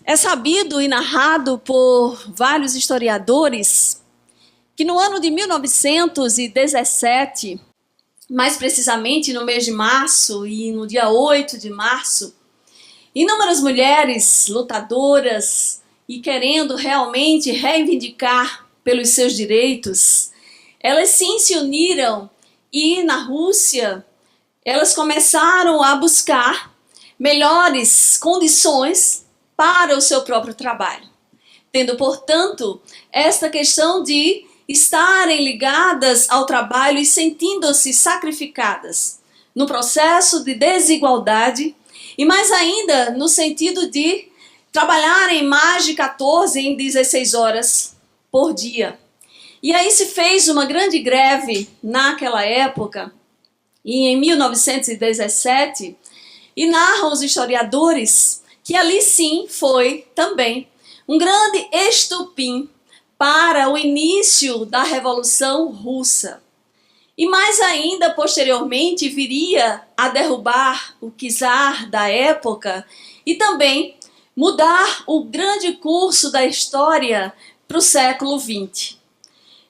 É sabido e narrado por vários historiadores que no ano de 1917, mais precisamente no mês de março e no dia 8 de março, inúmeras mulheres lutadoras e querendo realmente reivindicar pelos seus direitos, elas sim se uniram e na Rússia elas começaram a buscar melhores condições para o seu próprio trabalho, tendo, portanto, esta questão de estarem ligadas ao trabalho e sentindo-se sacrificadas no processo de desigualdade e mais ainda no sentido de trabalharem mais de 14 em 16 horas por dia. E aí se fez uma grande greve naquela época, e em 1917, e narram os historiadores que ali sim foi também um grande estupim para o início da Revolução Russa. E mais ainda, posteriormente, viria a derrubar o czar da época e também mudar o grande curso da história para o século XX.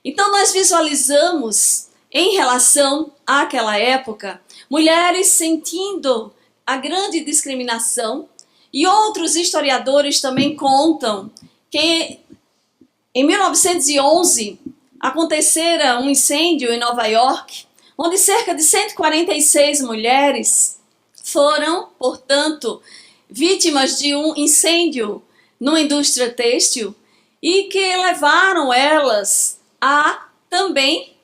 Então nós visualizamos, em relação àquela época, mulheres sentindo a grande discriminação, e outros historiadores também contam que em 1911 acontecera um incêndio em Nova York, onde cerca de 146 mulheres foram, portanto, vítimas de um incêndio numa indústria têxtil e que levaram elas a também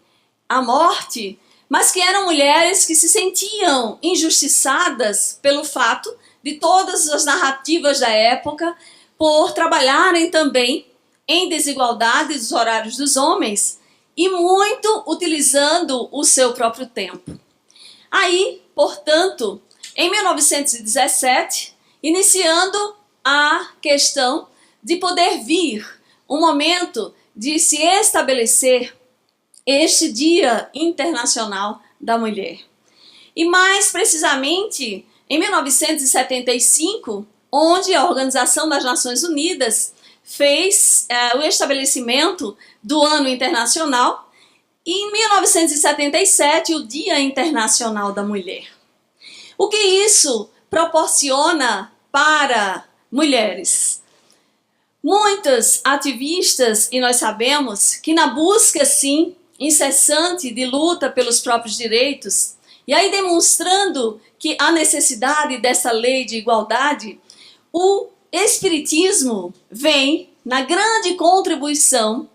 a morte, mas que eram mulheres que se sentiam injustiçadas pelo fato de todas as narrativas da época por trabalharem também em desigualdade dos horários dos homens e muito utilizando o seu próprio tempo. Aí, portanto, em 1917, iniciando a questão de poder vir um momento de se estabelecer este Dia Internacional da Mulher. E mais precisamente, em 1975, onde a Organização das Nações Unidas fez o estabelecimento do Ano Internacional, e em 1977, o Dia Internacional da Mulher. O que isso proporciona para mulheres? Muitas ativistas, e nós sabemos que na busca, sim, incessante de luta pelos próprios direitos, e aí demonstrando que a necessidade dessa lei de igualdade, o Espiritismo vem na grande contribuição,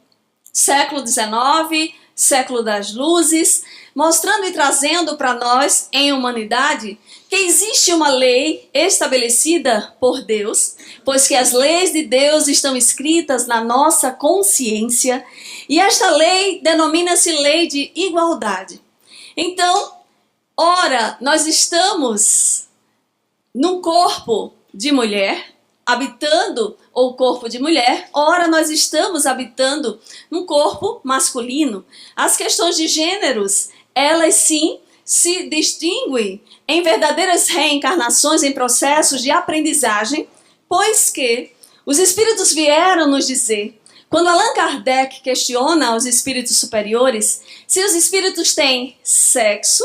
século XIX, século das luzes, mostrando e trazendo para nós, em humanidade, que existe uma lei estabelecida por Deus, pois que as leis de Deus estão escritas na nossa consciência, e esta lei denomina-se lei de igualdade. Então, ora, nós estamos num corpo de mulher, habitando o corpo de mulher, ora nós estamos habitando num corpo masculino. As questões de gêneros, elas sim se distinguem em verdadeiras reencarnações, em processos de aprendizagem, pois que os espíritos vieram nos dizer, quando Allan Kardec questiona aos espíritos superiores se os espíritos têm sexo,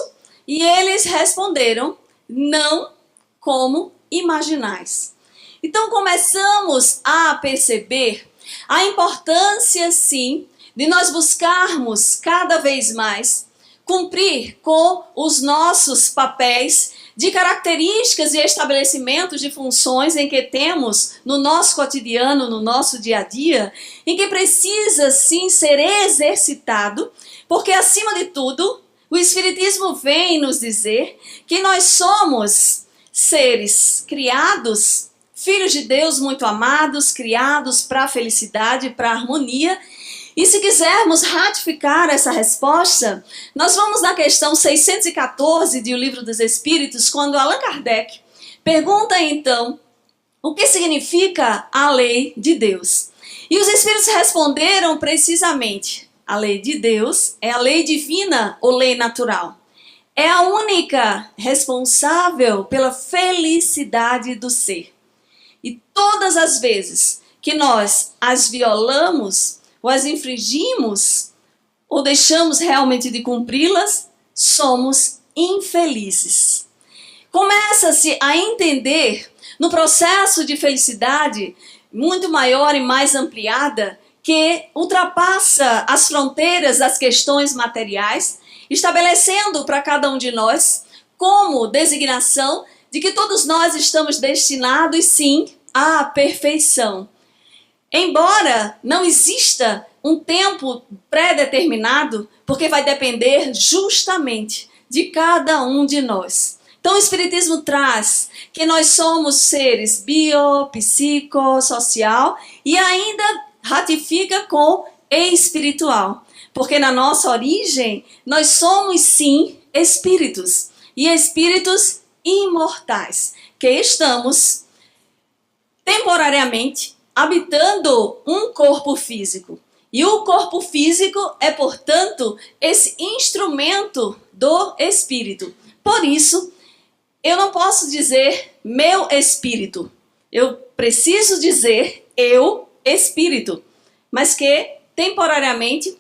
e eles responderam, não como imaginais. Então começamos a perceber a importância, sim, de nós buscarmos cada vez mais cumprir com os nossos papéis de características e estabelecimentos de funções em que temos no nosso cotidiano, no nosso dia a dia, em que precisa, sim, ser exercitado, porque, acima de tudo, o Espiritismo vem nos dizer que nós somos seres criados, filhos de Deus muito amados, criados para a felicidade, para a harmonia. E se quisermos ratificar essa resposta, nós vamos na questão 614 de O Livro dos Espíritos, quando Allan Kardec pergunta então o que significa a lei de Deus. E os Espíritos responderam precisamente, a lei de Deus é a lei divina ou lei natural. É a única responsável pela felicidade do ser. E todas as vezes que nós as violamos, ou as infringimos, ou deixamos realmente de cumpri-las, somos infelizes. Começa-se a entender no processo de felicidade muito maior e mais ampliada, que ultrapassa as fronteiras das questões materiais, estabelecendo para cada um de nós como designação de que todos nós estamos destinados, sim, à perfeição. Embora não exista um tempo pré-determinado, porque vai depender justamente de cada um de nós. Então o Espiritismo traz que nós somos seres bio, psico, social e ainda ratifica com espiritual. Porque na nossa origem nós somos sim espíritos e espíritos imortais, que estamos temporariamente habitando um corpo físico. E o corpo físico é, portanto, esse instrumento do espírito. Por isso, eu não posso dizer meu espírito. Eu preciso dizer eu espírito. Mas que temporariamente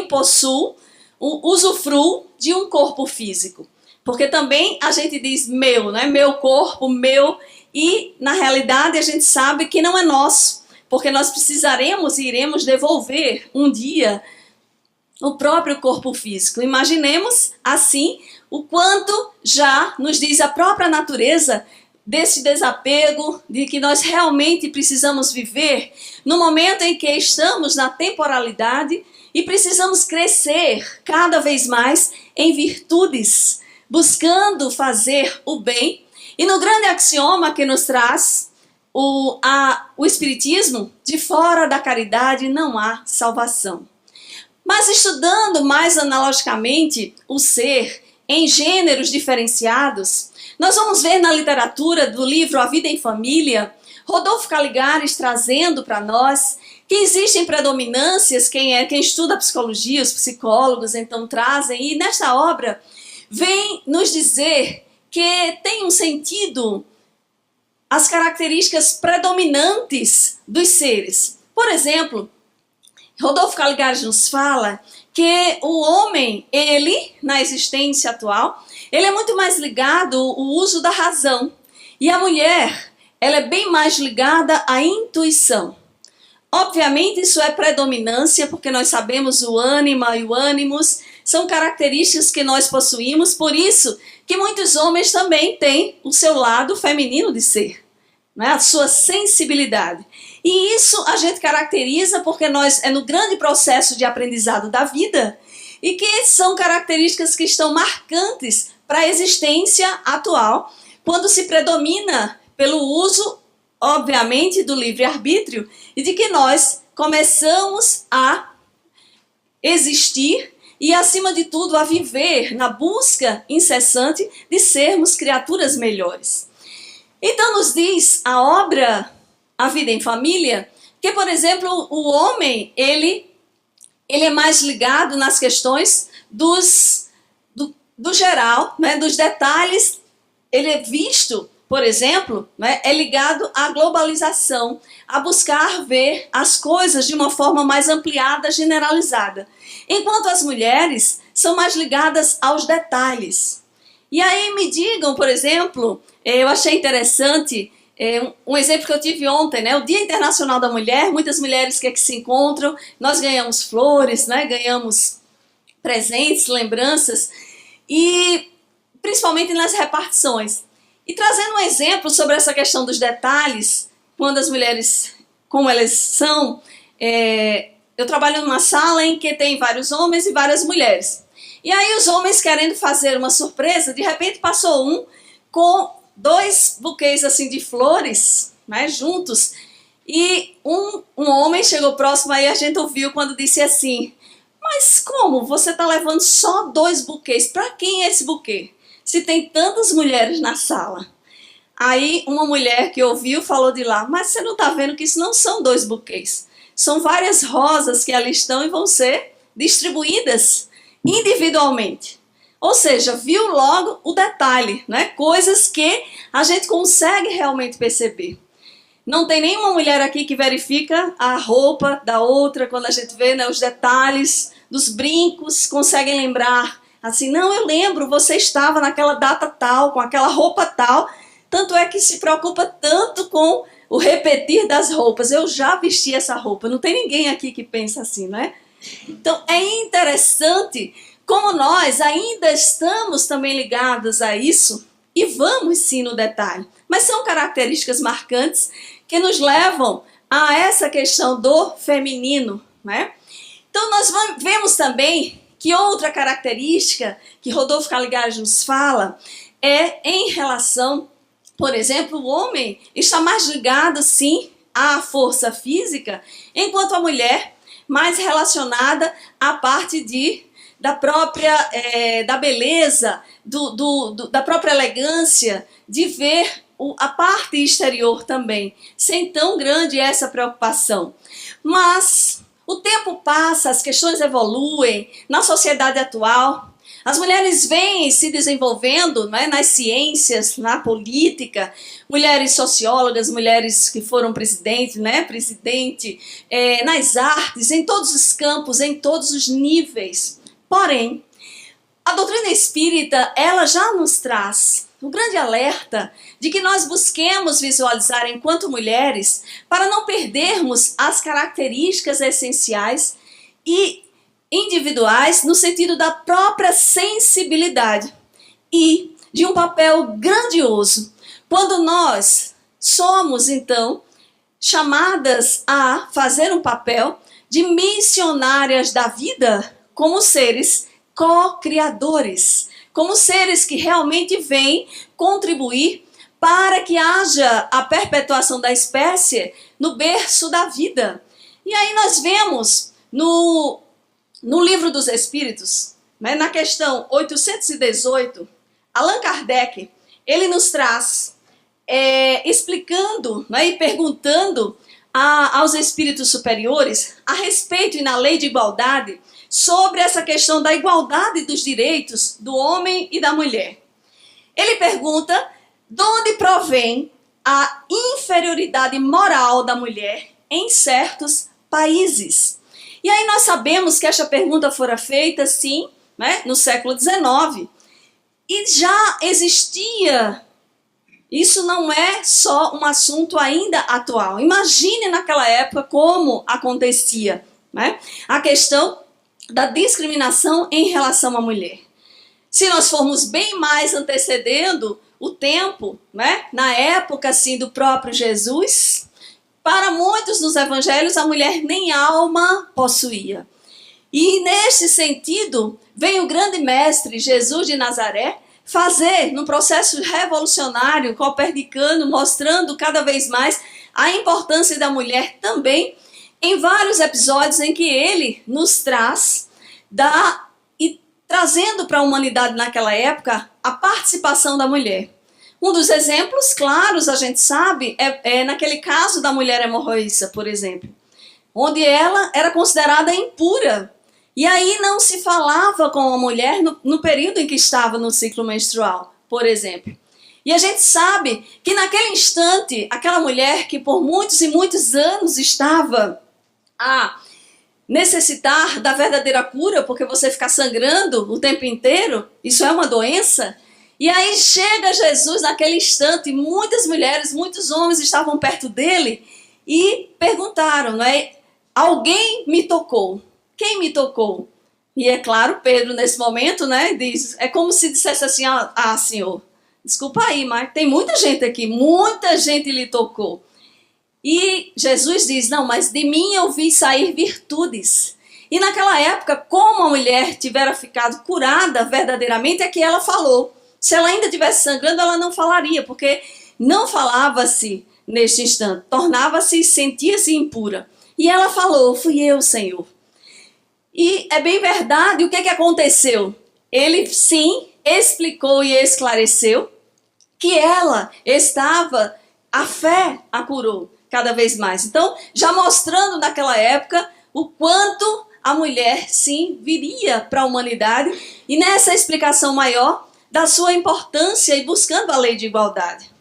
possuo, usufruo de um corpo físico. Porque também a gente diz meu, né? Meu corpo, meu, e na realidade a gente sabe que não é nosso. Porque nós precisaremos e iremos devolver um dia o próprio corpo físico. Imaginemos, assim, o quanto já nos diz a própria natureza desse desapego, de que nós realmente precisamos viver no momento em que estamos na temporalidade e precisamos crescer cada vez mais em virtudes, buscando fazer o bem. E no grande axioma que nos traz o Espiritismo, de fora da caridade não há salvação. Mas estudando mais analogicamente o ser em gêneros diferenciados, nós vamos ver na literatura do livro A Vida em Família, Rodolfo Caligares trazendo para nós que existem predominâncias, quem estuda psicologia, os psicólogos então trazem, e nesta obra vem nos dizer que tem um sentido as características predominantes dos seres. Por exemplo, Rodolfo Caligares nos fala que o homem, ele, na existência atual, ele é muito mais ligado ao uso da razão. E a mulher, ela é bem mais ligada à intuição. Obviamente, isso é predominância, porque nós sabemos o ânima e o ânimos são características que nós possuímos, por isso que muitos homens também têm o seu lado feminino de ser, né? A sua sensibilidade. E isso a gente caracteriza porque nós é no grande processo de aprendizado da vida e que são características que estão marcantes para a existência atual, quando se predomina pelo uso, obviamente, do livre-arbítrio e de que nós começamos a existir e, acima de tudo, a viver na busca incessante de sermos criaturas melhores. Então, nos diz a obra A Vida em Família, que, por exemplo, o homem, ele é mais ligado nas questões do geral, né, dos detalhes. Ele é visto, por exemplo, né, é ligado à globalização, a buscar ver as coisas de uma forma mais ampliada, generalizada. Enquanto as mulheres são mais ligadas aos detalhes. E aí me digam, por exemplo, eu achei interessante um exemplo que eu tive ontem, né? O Dia Internacional da Mulher, muitas mulheres que se encontram, nós ganhamos flores, né? Ganhamos presentes, lembranças, e principalmente nas repartições. E trazendo um exemplo sobre essa questão dos detalhes, quando as mulheres, como elas são, eu trabalho numa sala em que tem vários homens e várias mulheres. E aí os homens querendo fazer uma surpresa, de repente passou um com 2 buquês assim de flores, né, juntos, e um homem chegou próximo, aí a gente ouviu quando disse assim: mas como? Você está levando só 2 buquês? Para quem é esse buquê? Se tem tantas mulheres na sala. Aí uma mulher que ouviu falou de lá: mas você não está vendo que isso não são 2 buquês? São várias rosas que ali estão e vão ser distribuídas individualmente. Ou seja, viu logo o detalhe, né? Coisas que a gente consegue realmente perceber. Não tem nenhuma mulher aqui que verifica a roupa da outra, quando a gente vê, né, os detalhes dos brincos, conseguem lembrar. Assim, não, eu lembro, você estava naquela data tal, com aquela roupa tal. Tanto é que se preocupa tanto com o repetir das roupas. Eu já vesti essa roupa. Não tem ninguém aqui que pensa assim, né? Então, é interessante como nós ainda estamos também ligados a isso e vamos sim no detalhe. Mas são características marcantes que nos levam a essa questão do feminino, né? Então, nós vemos também que outra característica que Rodolfo Caligari nos fala é em relação, por exemplo, o homem está mais ligado, sim, à força física, enquanto a mulher mais relacionada à parte da própria da beleza, da própria elegância, de ver a parte exterior também, sem tão grande essa preocupação. Mas o tempo passa, as questões evoluem na sociedade atual. As mulheres vêm se desenvolvendo, né, nas ciências, na política, mulheres sociólogas, mulheres que foram presidente, nas artes, em todos os campos, em todos os níveis. Porém, a doutrina espírita, ela já nos traz um grande alerta de que nós busquemos visualizar enquanto mulheres para não perdermos as características essenciais e individuais no sentido da própria sensibilidade e de um papel grandioso quando nós somos, então, chamadas a fazer um papel de missionárias da vida como seres co-criadores, como seres que realmente vêm contribuir para que haja a perpetuação da espécie no berço da vida. E aí nós vemos no Livro dos Espíritos, né, na questão 818, Allan Kardec, ele nos traz, explicando, né, e perguntando aos espíritos superiores a respeito e na lei de igualdade, sobre essa questão da igualdade dos direitos do homem e da mulher. Ele pergunta de onde provém a inferioridade moral da mulher em certos países. E aí nós sabemos que esta pergunta fora feita, sim, né, no século XIX. E já existia, isso não é só um assunto ainda atual. Imagine naquela época como acontecia, né, a questão da discriminação em relação à mulher. Se nós formos bem mais antecedendo o tempo, né, na época assim, do próprio Jesus, para muitos nos evangelhos a mulher nem alma possuía. E nesse sentido, vem o grande mestre Jesus de Nazaré fazer, num processo revolucionário, copernicano, mostrando cada vez mais a importância da mulher também, em vários episódios em que ele nos traz, e trazendo para a humanidade naquela época a participação da mulher. Um dos exemplos claros, a gente sabe, é naquele caso da mulher hemorroíça, por exemplo, onde ela era considerada impura. E aí não se falava com a mulher no período em que estava no ciclo menstrual, por exemplo. E a gente sabe que naquele instante, aquela mulher que por muitos e muitos anos estava a necessitar da verdadeira cura, porque você ficar sangrando o tempo inteiro, isso é uma doença. E aí chega Jesus naquele instante, e muitas mulheres, muitos homens estavam perto dele e perguntaram, não é? Alguém me tocou. Quem me tocou? E é claro, Pedro nesse momento, né, diz, é como se dissesse assim, Senhor, desculpa aí, mas tem muita gente aqui, muita gente lhe tocou. E Jesus diz, não, mas de mim eu vi sair virtudes. E naquela época, como a mulher tivera ficado curada verdadeiramente, é que ela falou. Se ela ainda estivesse sangrando, ela não falaria, porque não falava-se neste instante, tornava-se e sentia-se impura. E ela falou, fui eu, Senhor. E é bem verdade, o que aconteceu? Ele, sim, explicou e esclareceu que ela estava, a fé a curou cada vez mais. Então, já mostrando naquela época o quanto a mulher, sim, viria para a humanidade e nessa explicação maior da sua importância e buscando a lei de igualdade.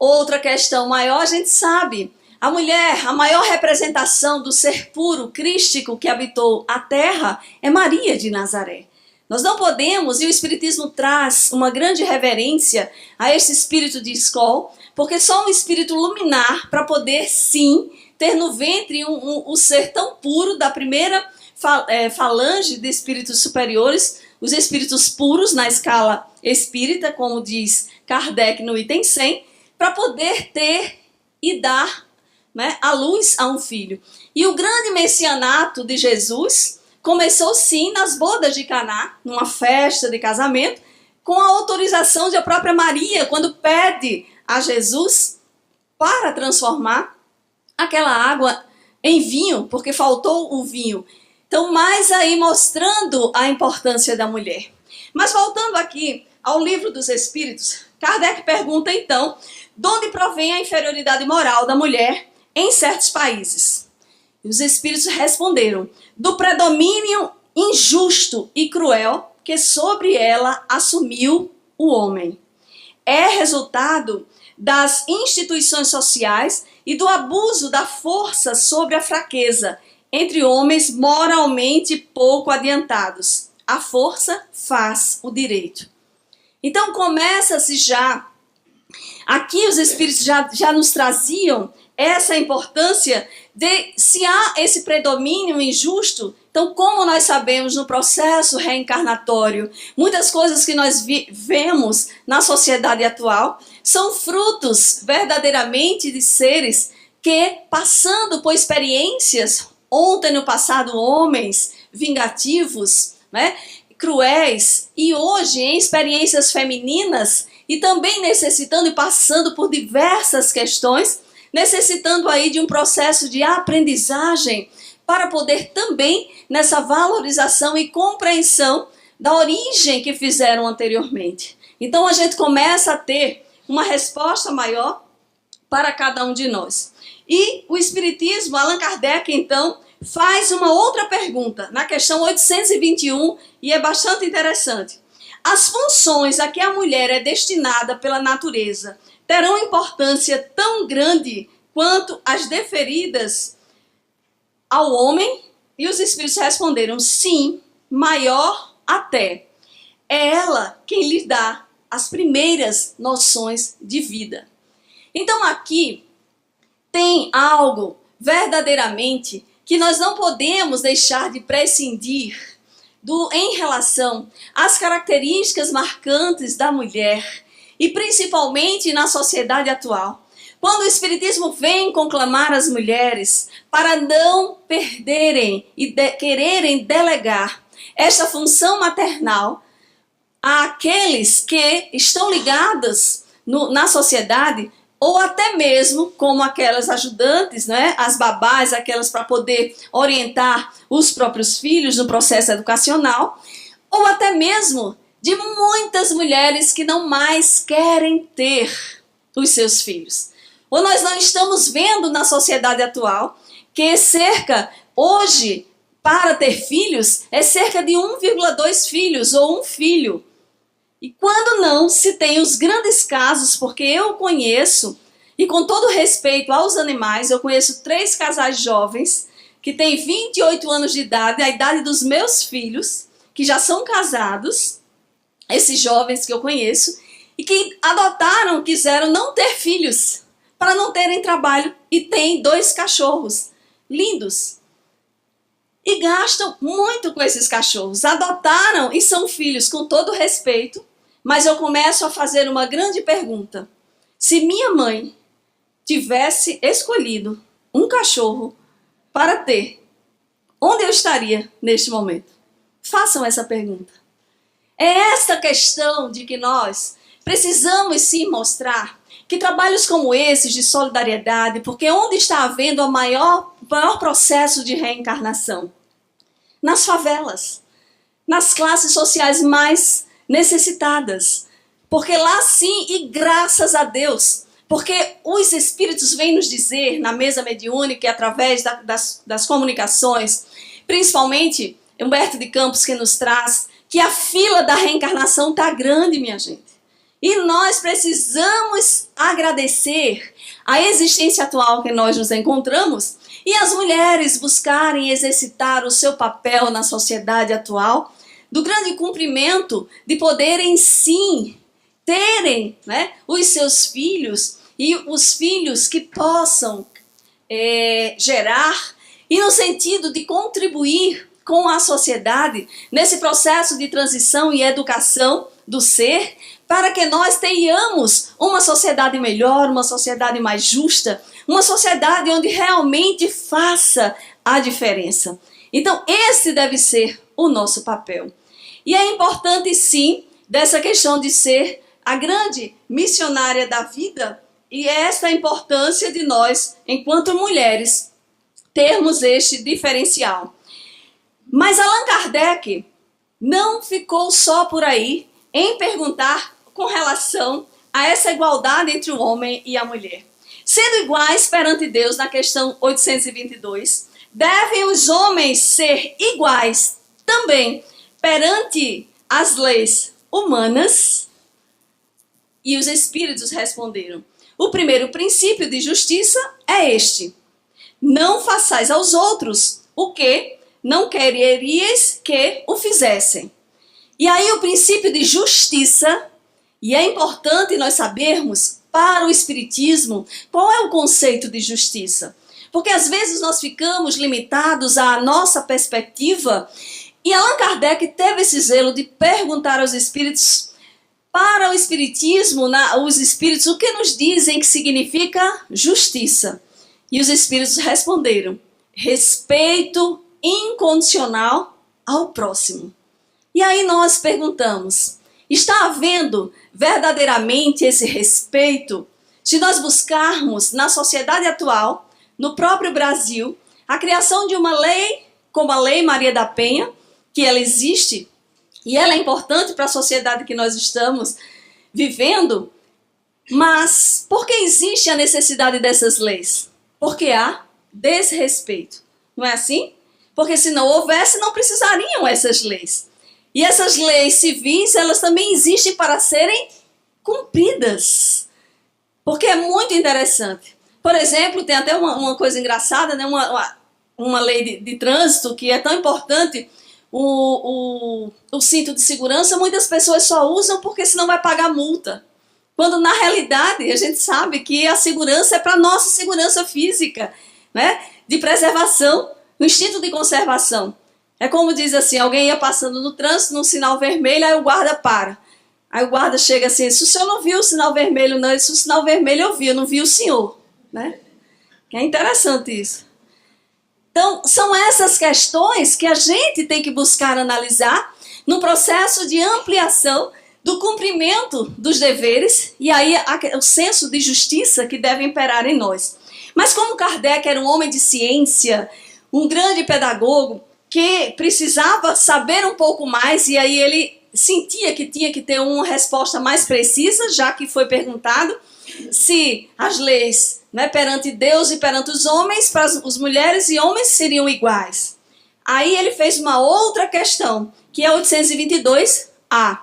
Outra questão maior, a gente sabe, a mulher, a maior representação do ser puro, crístico que habitou a terra é Maria de Nazaré. Nós não podemos, e o Espiritismo traz uma grande reverência a esse espírito de escol, porque só um espírito luminar para poder, sim, ter no ventre um ser tão puro da primeira falange de espíritos superiores, os espíritos puros na escala espírita, como diz Kardec no item 100, para poder ter e dar, né, a luz a um filho. E o grande messianato de Jesus começou sim nas bodas de Caná, numa festa de casamento, com a autorização da própria Maria, quando pede a Jesus para transformar aquela água em vinho, porque faltou o vinho. Então, mais aí mostrando a importância da mulher. Mas voltando aqui ao Livro dos Espíritos, Kardec pergunta então, de onde provém a inferioridade moral da mulher em certos países? E os espíritos responderam, do predomínio injusto e cruel que sobre ela assumiu o homem. É resultado das instituições sociais e do abuso da força sobre a fraqueza entre homens moralmente pouco adiantados. A força faz o direito. Então começa-se já, aqui os espíritos já nos traziam essa importância de se há esse predomínio injusto, então como nós sabemos no processo reencarnatório, muitas coisas que nós vemos na sociedade atual são frutos verdadeiramente de seres que, passando por experiências, ontem no passado homens vingativos, né, cruéis, e hoje em experiências femininas, e também necessitando e passando por diversas questões, necessitando aí de um processo de aprendizagem para poder também nessa valorização e compreensão da origem que fizeram anteriormente. Então a gente começa a ter uma resposta maior para cada um de nós. E o Espiritismo, Allan Kardec, então, faz uma outra pergunta, na questão 821, e é bastante interessante. As funções a que a mulher é destinada pela natureza terão importância tão grande quanto as deferidas ao homem? E os espíritos responderam, sim, maior até. É ela quem lhe dá as primeiras noções de vida. Então aqui tem algo verdadeiramente que nós não podemos deixar de prescindir em relação às características marcantes da mulher e principalmente na sociedade atual. Quando o Espiritismo vem conclamar as mulheres para não perderem e quererem delegar esta função maternal àqueles que estão ligados na sociedade, ou até mesmo como aquelas ajudantes, né, as babás, aquelas para poder orientar os próprios filhos no processo educacional, ou até mesmo de muitas mulheres que não mais querem ter os seus filhos. Ou nós não estamos vendo na sociedade atual que hoje, para ter filhos, é cerca de 1,2 filhos ou um filho. E quando não se tem os grandes casos, porque eu conheço, e com todo respeito aos animais, eu conheço 3 casais jovens que têm 28 anos de idade, a idade dos meus filhos, que já são casados, esses jovens que eu conheço, e que adotaram, quiseram não ter filhos, para não terem trabalho, e têm 2 cachorros lindos. E gastam muito com esses cachorros. Adotaram e são filhos, com todo respeito, mas eu começo a fazer uma grande pergunta. Se minha mãe tivesse escolhido um cachorro para ter, onde eu estaria neste momento? Façam essa pergunta. É esta questão de que nós precisamos sim mostrar que trabalhos como esses de solidariedade, porque onde está havendo o maior processo de reencarnação? Nas favelas, nas classes sociais mais necessitadas. Porque lá sim, e graças a Deus, porque os espíritos vêm nos dizer na mesa mediúnica e através das comunicações, principalmente Humberto de Campos que nos traz, que a fila da reencarnação está grande, minha gente. E nós precisamos agradecer a existência atual que nós nos encontramos e as mulheres buscarem exercitar o seu papel na sociedade atual, do grande cumprimento de poderem sim terem, né, os seus filhos e os filhos que possam gerar, e no sentido de contribuir com a sociedade nesse processo de transição e educação do ser, para que nós tenhamos uma sociedade melhor, uma sociedade mais justa, uma sociedade onde realmente faça a diferença. Então, esse deve ser o nosso papel. E é importante, sim, dessa questão de ser a grande missionária da vida, e esta a importância de nós, enquanto mulheres, termos este diferencial. Mas Allan Kardec não ficou só por aí em perguntar com relação a essa igualdade entre o homem e a mulher. Sendo iguais perante Deus, na questão 822, devem os homens ser iguais também perante as leis humanas? E os espíritos responderam: o primeiro princípio de justiça é este: não façais aos outros o que não quereríeis que o fizessem. E aí o princípio de justiça, e é importante nós sabermos para o Espiritismo qual é o conceito de justiça. Porque às vezes nós ficamos limitados à nossa perspectiva, e Allan Kardec teve esse zelo de perguntar aos espíritos, para o Espiritismo, os espíritos, o que nos dizem que significa justiça? E os espíritos responderam: respeito incondicional ao próximo. E aí nós perguntamos: está havendo verdadeiramente esse respeito? Se nós buscarmos na sociedade atual, no próprio Brasil, a criação de uma lei, como a Lei Maria da Penha, que ela existe, e ela é importante para a sociedade que nós estamos vivendo, mas por que existe a necessidade dessas leis? Porque há desrespeito, não é assim? Porque se não houvesse, não precisariam essas leis. E essas leis civis, elas também existem para serem cumpridas. Porque é muito interessante. Por exemplo, tem até uma coisa engraçada, né? uma lei de trânsito que é tão importante. O cinto de segurança, muitas pessoas só usam porque senão vai pagar multa. Quando na realidade a gente sabe que a segurança é para a nossa segurança física, né? De preservação, o instinto de conservação. É como diz assim, alguém ia passando no trânsito, num sinal vermelho, aí o guarda para. Aí o guarda chega assim: se o senhor não viu o sinal vermelho, não, se o sinal vermelho eu não vi o senhor. Né? É interessante isso. Então, são essas questões que a gente tem que buscar analisar no processo de ampliação do cumprimento dos deveres, e aí o senso de justiça que deve imperar em nós. Mas como Kardec era um homem de ciência, um grande pedagogo, que precisava saber um pouco mais, e aí ele sentia que tinha que ter uma resposta mais precisa, já que foi perguntado se as leis, né, perante Deus e perante os homens, para as mulheres e homens seriam iguais. Aí ele fez uma outra questão, que é 822A.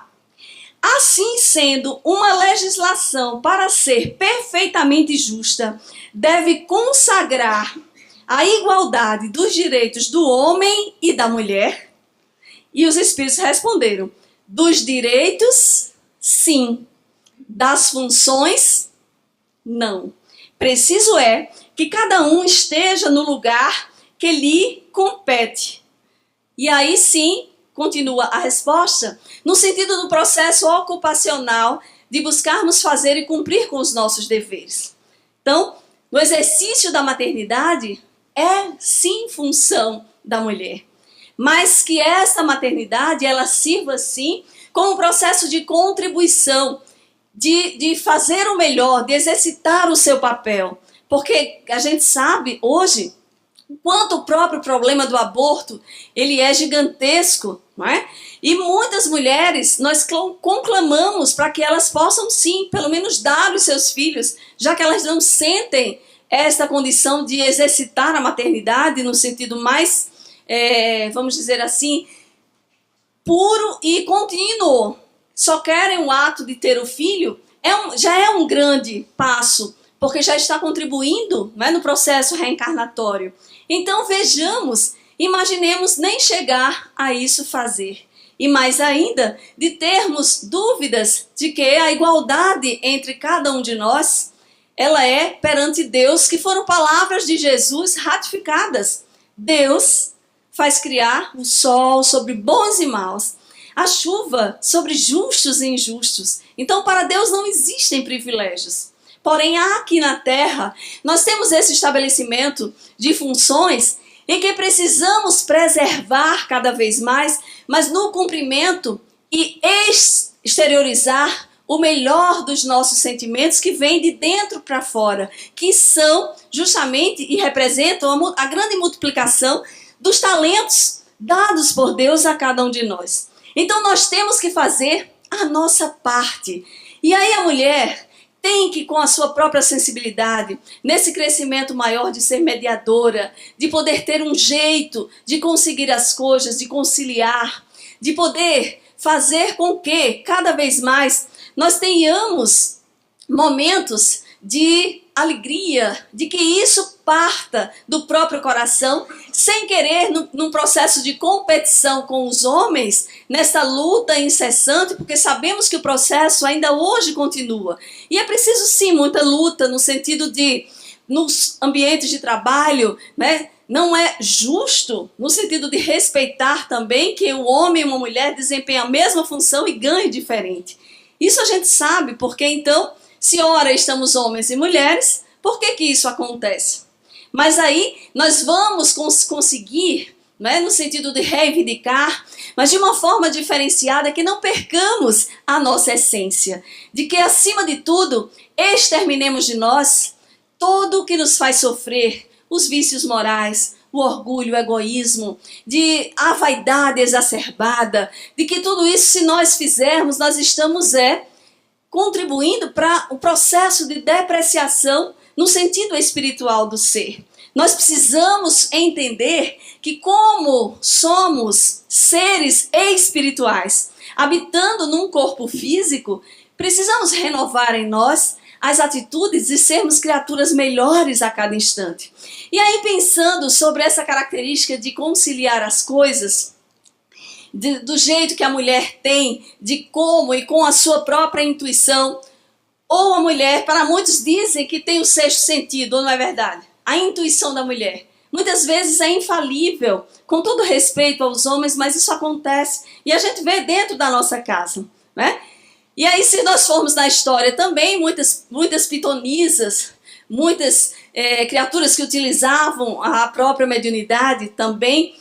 Assim sendo, uma legislação, para ser perfeitamente justa, deve consagrar a igualdade dos direitos do homem e da mulher? E os espíritos responderam: dos direitos, sim. Das funções, não. Preciso é que cada um esteja no lugar que lhe compete. E aí sim, continua a resposta, no sentido do processo ocupacional de buscarmos fazer e cumprir com os nossos deveres. Então, no exercício da maternidade, é sim função da mulher. Mas que essa maternidade, ela sirva sim como um processo de contribuição, de fazer o melhor, de exercitar o seu papel. Porque a gente sabe hoje quanto o próprio problema do aborto, ele é gigantesco, não é? E muitas mulheres, nós conclamamos para que elas possam sim, pelo menos dar os seus filhos, já que elas não sentem esta condição de exercitar a maternidade no sentido mais, vamos dizer assim, puro e contínuo, só querem o ato de ter o filho, já é um grande passo, porque já está contribuindo, não é, no processo reencarnatório. Então vejamos, imaginemos nem chegar a isso fazer. E mais ainda, de termos dúvidas de que a igualdade entre cada um de nós, ela é perante Deus, que foram palavras de Jesus ratificadas. Deus faz criar o sol sobre bons e maus, a chuva sobre justos e injustos. Então, para Deus não existem privilégios. Porém, aqui na Terra, nós temos esse estabelecimento de funções em que precisamos preservar cada vez mais, mas no cumprimento e exteriorizar o melhor dos nossos sentimentos que vem de dentro para fora, que são justamente e representam a grande multiplicação dos talentos dados por Deus a cada um de nós. Então nós temos que fazer a nossa parte. E aí a mulher tem que, com a sua própria sensibilidade, nesse crescimento maior de ser mediadora, de poder ter um jeito de conseguir as coisas, de conciliar, de poder fazer com que, cada vez mais, nós tenhamos momentos de alegria, de que isso parta do próprio coração, sem querer, num processo de competição com os homens, nessa luta incessante, porque sabemos que o processo ainda hoje continua. E é preciso sim muita luta, no sentido de, nos ambientes de trabalho, né, não é justo, no sentido de respeitar também que o homem e uma mulher desempenhem a mesma função e ganhem diferente. Isso a gente sabe, porque então, se ora estamos homens e mulheres, por que isso acontece? Mas aí nós vamos conseguir, né, no sentido de reivindicar, mas de uma forma diferenciada, que não percamos a nossa essência, de que acima de tudo exterminemos de nós tudo o que nos faz sofrer, os vícios morais, o orgulho, o egoísmo, de a vaidade exacerbada, de que tudo isso, se nós fizermos, nós estamos contribuindo para o processo de depreciação no sentido espiritual do ser. Nós precisamos entender que, como somos seres espirituais, habitando num corpo físico, precisamos renovar em nós as atitudes e sermos criaturas melhores a cada instante. E aí, pensando sobre essa característica de conciliar as coisas, do jeito que a mulher tem, de como e com a sua própria intuição, ou a mulher, para muitos dizem que tem o sexto sentido, ou não é verdade? A intuição da mulher. Muitas vezes é infalível, com todo respeito aos homens, mas isso acontece. E a gente vê dentro da nossa casa, né? E aí, se nós formos na história também, muitas pitonisas, muitas criaturas que utilizavam a própria mediunidade também,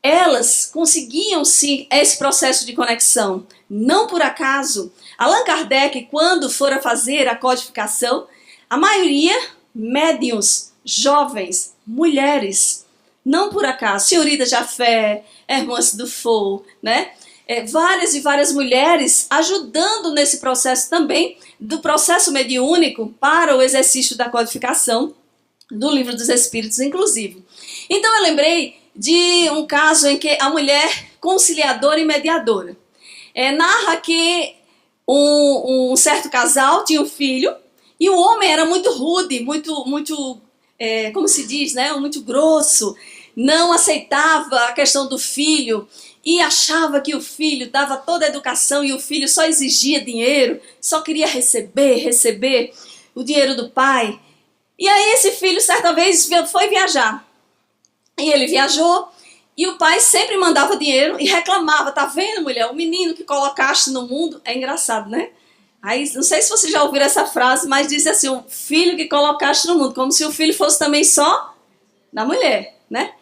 elas conseguiam sim esse processo de conexão. Não por acaso, Allan Kardec, quando fora fazer a codificação, a maioria médiuns, jovens, mulheres, não por acaso, Senhorita Jafé, Hermance Dufour, né? Várias e várias mulheres ajudando nesse processo também, do processo mediúnico para o exercício da codificação do Livro dos Espíritos, inclusive. Então eu lembrei de um caso em que a mulher conciliadora e mediadora narra que um certo casal tinha um filho e o homem era muito rude, muito como se diz, né? Muito grosso, não aceitava a questão do filho e achava que o filho dava toda a educação e o filho só exigia dinheiro, só queria receber o dinheiro do pai. E aí esse filho certa vez foi viajar. E ele viajou e o pai sempre mandava dinheiro e reclamava, tá vendo, mulher, o menino que colocaste no mundo, é engraçado, né? Aí, não sei se vocês já ouviram essa frase, mas diz assim, o filho que colocaste no mundo, como se o filho fosse também só da mulher, né?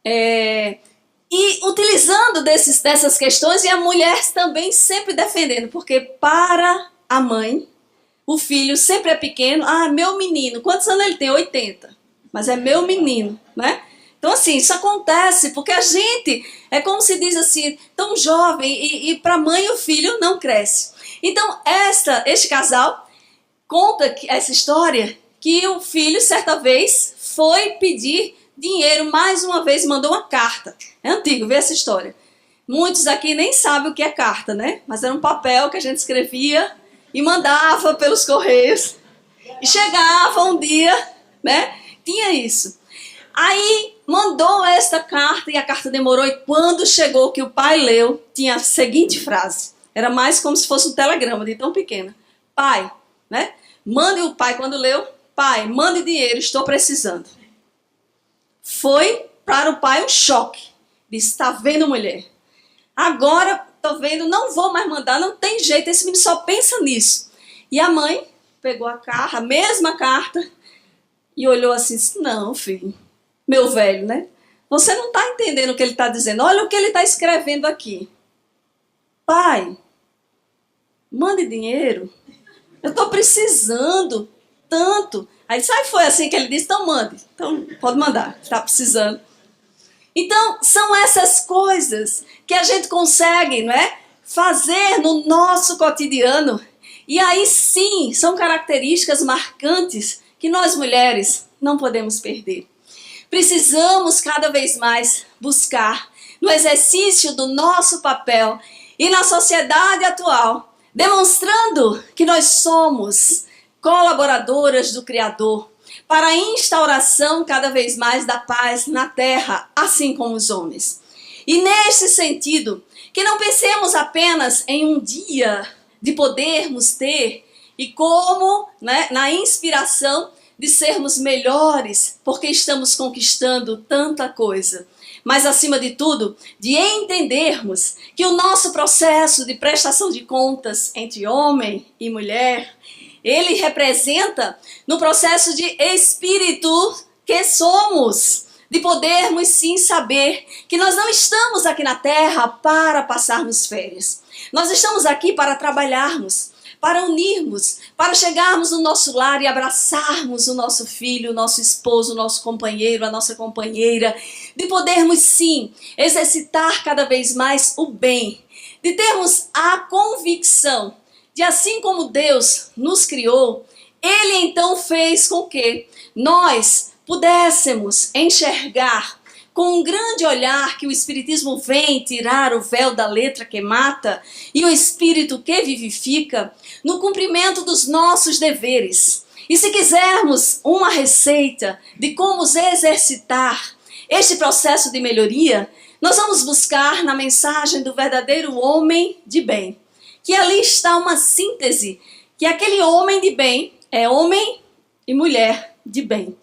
E utilizando dessas questões, e a mulher também sempre defendendo, porque para a mãe, o filho sempre é pequeno. Ah, meu menino, quantos anos ele tem? 80. Mas é meu menino, né? Então, assim, isso acontece, porque a gente, é como se diz assim, tão jovem, e para a mãe o filho não cresce. Então, este casal conta essa história, que o filho, certa vez, foi pedir dinheiro, mais uma vez, mandou uma carta. É antigo, vê essa história. Muitos aqui nem sabem o que é carta, né? Mas era um papel que a gente escrevia e mandava pelos correios. E chegava um dia, né? Tinha isso. Aí mandou esta carta e a carta demorou. E quando chegou que o pai leu, tinha a seguinte frase. Era mais como se fosse um telegrama, de tão pequena. Pai, né? Mande o pai, quando leu, pai, mande dinheiro, estou precisando. Foi para o pai um choque. Disse, está vendo, mulher? Agora, tô vendo, não vou mais mandar, não tem jeito, esse menino só pensa nisso. E a mãe pegou a carta, a mesma carta, e olhou assim, disse, não, filho, meu velho, né? Você não está entendendo o que ele está dizendo. Olha o que ele está escrevendo aqui. Pai, mande dinheiro. Eu estou precisando tanto. Aí disse, foi assim que ele disse, então mande. Então pode mandar, está precisando. Então, são essas coisas que a gente consegue, não é, fazer no nosso cotidiano. E aí sim, são características marcantes que nós mulheres não podemos perder. Precisamos cada vez mais buscar no exercício do nosso papel e na sociedade atual, demonstrando que nós somos colaboradoras do Criador, para a instauração cada vez mais da paz na terra, assim como os homens. E nesse sentido, que não pensemos apenas em um dia de podermos ter e como, né, na inspiração de sermos melhores, porque estamos conquistando tanta coisa. Mas, acima de tudo, de entendermos que o nosso processo de prestação de contas entre homem e mulher, ele representa no processo de espírito que somos, de podermos sim saber que nós não estamos aqui na terra para passarmos férias. Nós estamos aqui para trabalharmos, para unirmos, para chegarmos no nosso lar e abraçarmos o nosso filho, o nosso esposo, o nosso companheiro, a nossa companheira, de podermos sim exercitar cada vez mais o bem, de termos a convicção de assim como Deus nos criou, Ele então fez com que nós pudéssemos enxergar com um grande olhar que o Espiritismo vem tirar o véu da letra que mata e o Espírito que vivifica no cumprimento dos nossos deveres. E se quisermos uma receita de como exercitar este processo de melhoria, nós vamos buscar na mensagem do verdadeiro homem de bem. Que ali está uma síntese, que aquele homem de bem é homem e mulher de bem.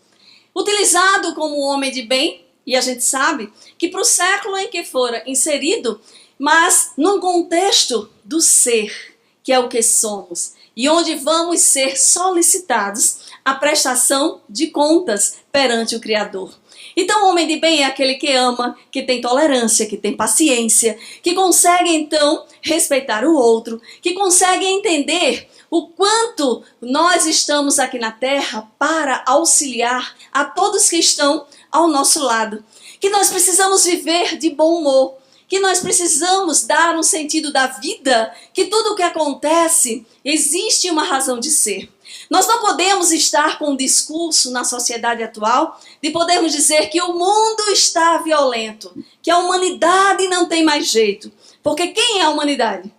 Utilizado como homem de bem, e a gente sabe que para o século em que fora inserido, mas num contexto do ser, que é o que somos, e onde vamos ser solicitados a prestação de contas perante o Criador. Então, o homem de bem é aquele que ama, que tem tolerância, que tem paciência, que consegue, então, respeitar o outro, que consegue entender o quanto nós estamos aqui na Terra para auxiliar a todos que estão ao nosso lado. Que nós precisamos viver de bom humor, que nós precisamos dar um sentido da vida, que tudo o que acontece, existe uma razão de ser. Nós não podemos estar com um discurso na sociedade atual de podermos dizer que o mundo está violento, que a humanidade não tem mais jeito. Porque quem é a humanidade?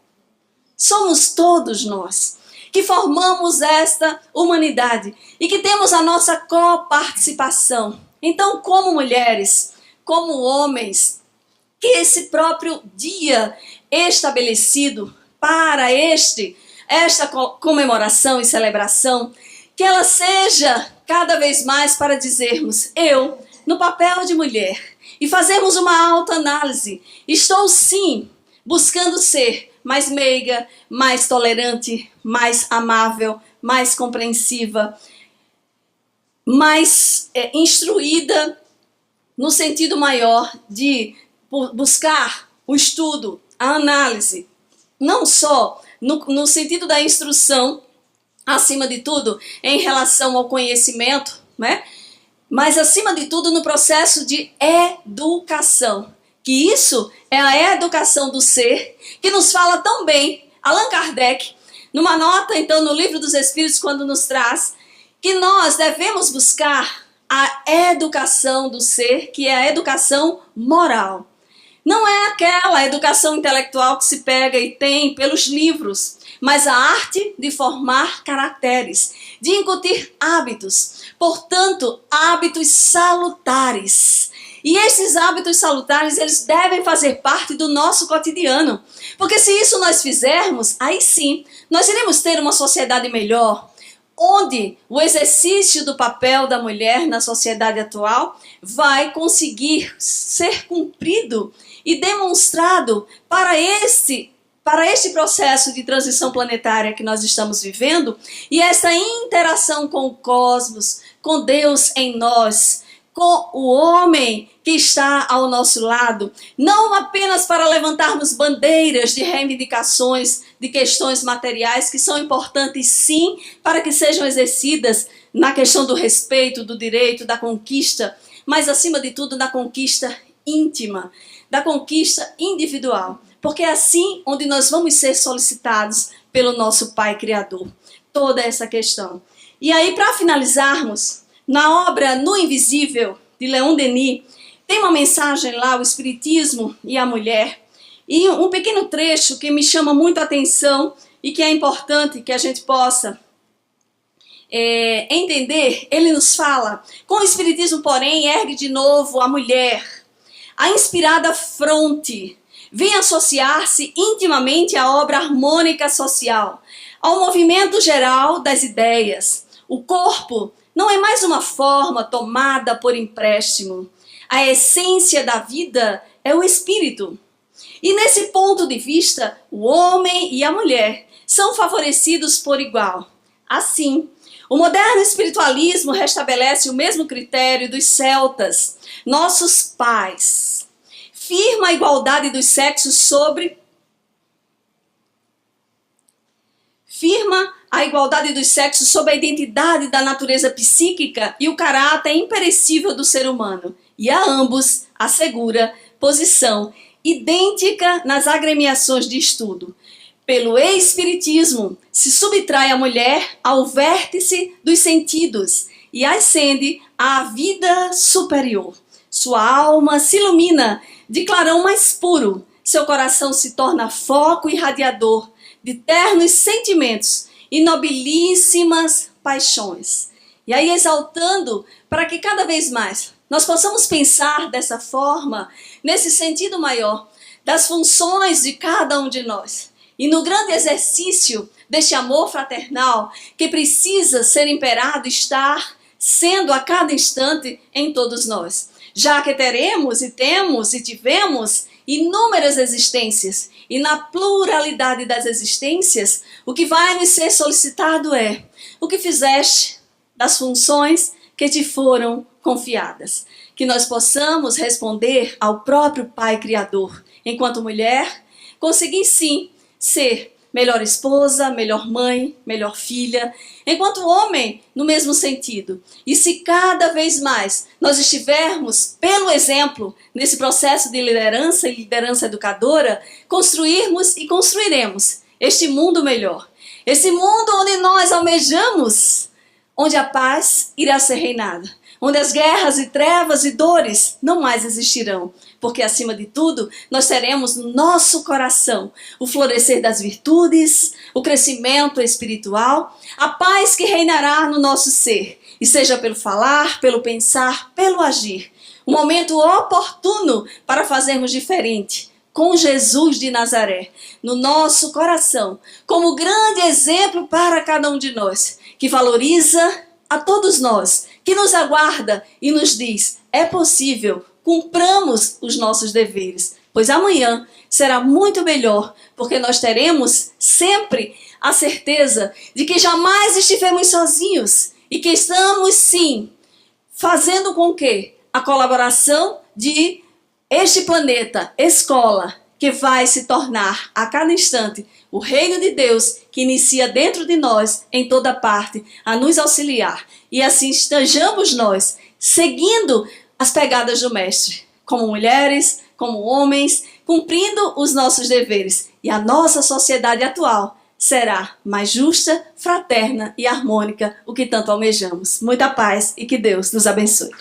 Somos todos nós, que formamos esta humanidade e que temos a nossa coparticipação. Então, como mulheres, como homens, que esse próprio dia estabelecido para esta comemoração e celebração, que ela seja cada vez mais para dizermos, eu, no papel de mulher, e fazermos uma autoanálise, estou sim buscando ser mais meiga, mais tolerante, mais amável, mais compreensiva, mais instruída, no sentido maior de buscar o estudo, a análise, não só no sentido da instrução, acima de tudo, em relação ao conhecimento, né? Mas acima de tudo no processo de educação, que isso é a educação do ser, que nos fala tão bem Allan Kardec, numa nota então no Livro dos Espíritos, quando nos traz que nós devemos buscar a educação do ser, que é a educação moral. Não é aquela educação intelectual que se pega e tem pelos livros, mas a arte de formar caracteres, de incutir hábitos, portanto, hábitos salutares. E esses hábitos salutares, eles devem fazer parte do nosso cotidiano. Porque se isso nós fizermos, aí sim, nós iremos ter uma sociedade melhor, onde o exercício do papel da mulher na sociedade atual vai conseguir ser cumprido e demonstrado para este processo de transição planetária que nós estamos vivendo, e essa interação com o cosmos, com Deus em nós, com o homem que está ao nosso lado, não apenas para levantarmos bandeiras de reivindicações de questões materiais que são importantes sim para que sejam exercidas na questão do respeito, do direito, da conquista, mas acima de tudo na conquista íntima, da conquista individual, porque é assim onde nós vamos ser solicitados pelo nosso Pai Criador, toda essa questão. E aí, para finalizarmos, na obra No Invisível, de Leon Denis, tem uma mensagem lá, o Espiritismo e a Mulher, e um pequeno trecho que me chama muito a atenção e que é importante que a gente possa entender. Ele nos fala: com o Espiritismo, porém, ergue de novo a mulher, a inspirada fronte, vem associar-se intimamente à obra harmônica social, ao movimento geral das ideias. O corpo não é mais uma forma tomada por empréstimo. A essência da vida é o espírito. E nesse ponto de vista, o homem e a mulher são favorecidos por igual. Assim, o moderno espiritualismo restabelece o mesmo critério dos celtas, nossos pais. Firma a igualdade dos sexos sobre a identidade da natureza psíquica e o caráter imperecível do ser humano, e a ambos assegura posição idêntica nas agremiações de estudo. Pelo espiritismo, se subtrai a mulher ao vértice dos sentidos e ascende à vida superior. Sua alma se ilumina de clarão mais puro, seu coração se torna foco irradiador de ternos sentimentos e nobilíssimas paixões. E aí exaltando para que cada vez mais nós possamos pensar dessa forma, nesse sentido maior, das funções de cada um de nós. E no grande exercício deste amor fraternal que precisa ser imperado, estar sendo a cada instante em todos nós. Já que teremos e temos e tivemos inúmeras existências, e na pluralidade das existências, o que vai nos ser solicitado é o que fizeste das funções que te foram confiadas. Que nós possamos responder ao próprio Pai Criador. Enquanto mulher, conseguir sim ser melhor esposa, melhor mãe, melhor filha. Enquanto homem, no mesmo sentido. E se cada vez mais nós estivermos, pelo exemplo, nesse processo de liderança e liderança educadora, construirmos e construiremos este mundo melhor. Esse mundo onde nós almejamos, onde a paz irá ser reinada. Onde as guerras e trevas e dores não mais existirão. Porque, acima de tudo, nós teremos no nosso coração o florescer das virtudes, o crescimento espiritual, a paz que reinará no nosso ser. E seja pelo falar, pelo pensar, pelo agir. Um momento oportuno para fazermos diferente. Com Jesus de Nazaré, no nosso coração, como grande exemplo para cada um de nós, que valoriza a todos nós, que nos aguarda e nos diz: é possível, cumpramos os nossos deveres, pois amanhã será muito melhor, porque nós teremos sempre a certeza de que jamais estivemos sozinhos e que estamos sim fazendo com que a colaboração de este planeta, escola, que vai se tornar a cada instante o reino de Deus que inicia dentro de nós, em toda parte, a nos auxiliar. E assim estejamos nós, seguindo as pegadas do Mestre, como mulheres, como homens, cumprindo os nossos deveres. E a nossa sociedade atual será mais justa, fraterna e harmônica, o que tanto almejamos. Muita paz e que Deus nos abençoe.